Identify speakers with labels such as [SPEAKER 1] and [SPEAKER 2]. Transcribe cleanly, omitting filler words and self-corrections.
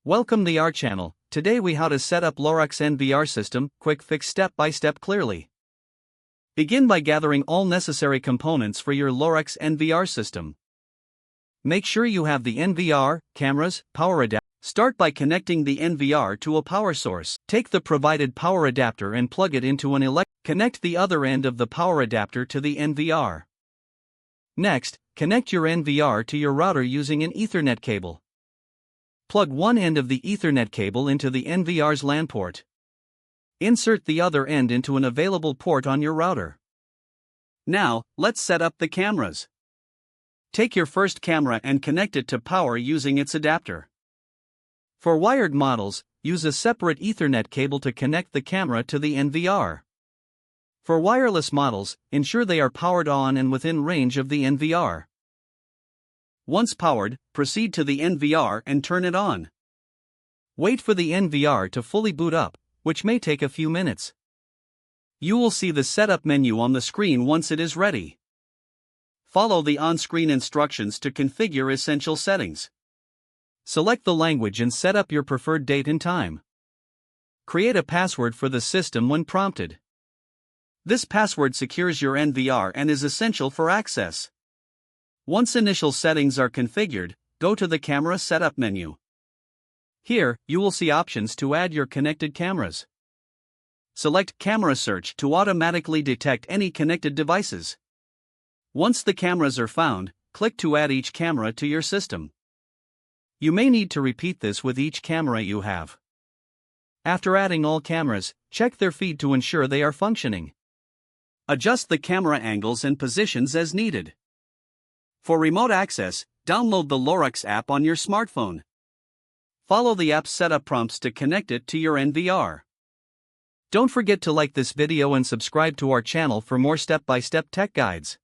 [SPEAKER 1] Welcome to our channel. Today we how to set up Lorex NVR system, quick fix step by step clearly. Begin by gathering all necessary components for your Lorex NVR system. Make sure you have the NVR, cameras, power adapter. Start by connecting the NVR to a power source. Take the provided power adapter and plug it into an Connect the other end of the power adapter to the NVR. Next, connect your NVR to your router using an Ethernet cable. Plug one end of the Ethernet cable into the NVR's LAN port. Insert the other end into an available port on your router. Now, let's set up the cameras. Take your first camera and connect it to power using its adapter. For wired models, use a separate Ethernet cable to connect the camera to the NVR. For wireless models, ensure they are powered on and within range of the NVR. Once powered, proceed to the NVR and turn it on. Wait for the NVR to fully boot up, which may take a few minutes. You will see the setup menu on the screen once it is ready. Follow the on-screen instructions to configure essential settings. Select the language and set up your preferred date and time. Create a password for the system when prompted. This password secures your NVR and is essential for access. Once initial settings are configured, go to the camera setup menu. Here, you will see options to add your connected cameras. Select Camera Search to automatically detect any connected devices. Once the cameras are found, click to add each camera to your system. You may need to repeat this with each camera you have. After adding all cameras, check their feed to ensure they are functioning. Adjust the camera angles and positions as needed. For remote access, download the Lorex app on your smartphone. Follow the app's setup prompts to connect it to your NVR. Don't forget to like this video and subscribe to our channel for more step-by-step tech guides.